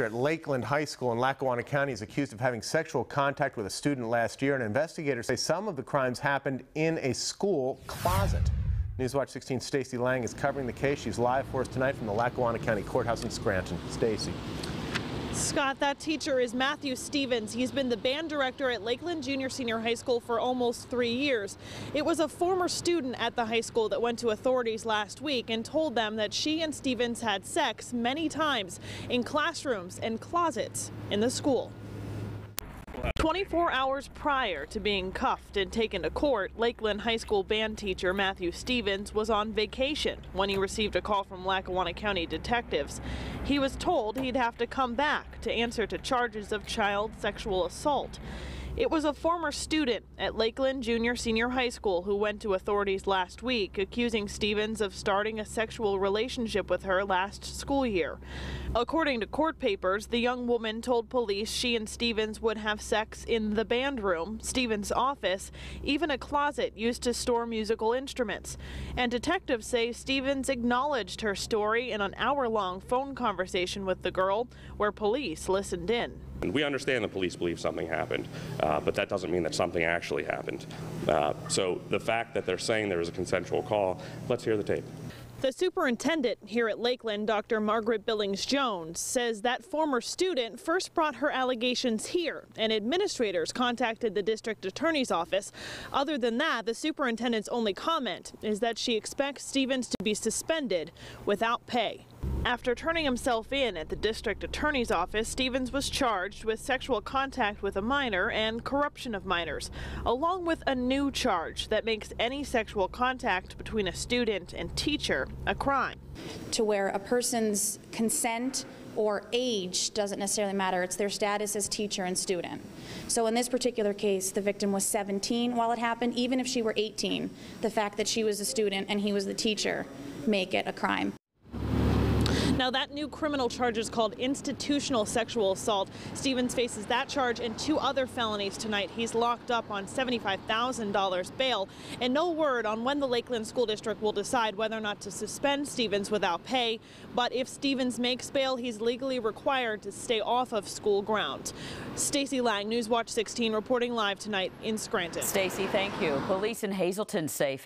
At Lakeland High School in Lackawanna County is accused of having sexual contact with a student last year, and investigators say some of the crimes happened in a school closet. Newswatch 16's Stacey Lang is covering the case. She's live for us tonight from the Lackawanna County Courthouse in Scranton. Stacey. Scott, that teacher is Matthew Stevens. He's been the band director at Lakeland Junior High School for almost 3 years. It was a former student at the high school that went to authorities last week and told them that she and Stevens had sex many times in classrooms and closets in the school. 24 hours prior to being cuffed and taken to court, Lakeland High School band teacher Matthew Stevens was on vacation when he received a call from Lackawanna County detectives. He was told he'd have to come back to answer to charges of child sexual assault. It was a former student at Lakeland Junior High School who went to authorities last week, accusing Stevens of starting a sexual relationship with her last school year. According to court papers, the young woman told police she and Stevens would have sex in the band room, Stevens' office, even a closet used to store musical instruments. And detectives say Stevens acknowledged her story in an hour-long phone conversation with the girl, where police listened in. We understand the police believe something happened, but that doesn't mean that something actually happened. So the fact that they're saying there was a consensual call, let's hear the tape. The superintendent here at Lakeland, Dr. Margaret Billings-Jones, says that former student first brought her allegations here, and administrators contacted the district attorney's office. Other than that, the superintendent's only comment is that she expects Stevens to be suspended without pay. After turning himself in at the district attorney's office, Stevens was charged with sexual contact with a minor and corruption of minors, along with a new charge that makes any sexual contact between a student and teacher a crime. To where a person's consent or age doesn't necessarily matter. It's their status as teacher and student. So in this particular case, the victim was 17 while it happened. Even if she were 18, the fact that she was a student and he was the teacher make it a crime. Now, that new criminal charge is called institutional sexual assault. Stevens faces that charge and 2 other felonies tonight. He's locked up on $75,000 bail, and no word on when the Lakeland School District will decide whether or not to suspend Stevens without pay. But if Stevens makes bail, he's legally required to stay off of school grounds. Stacey Lang, Newswatch 16, reporting live tonight in Scranton. Stacey, thank you. Police in Hazleton say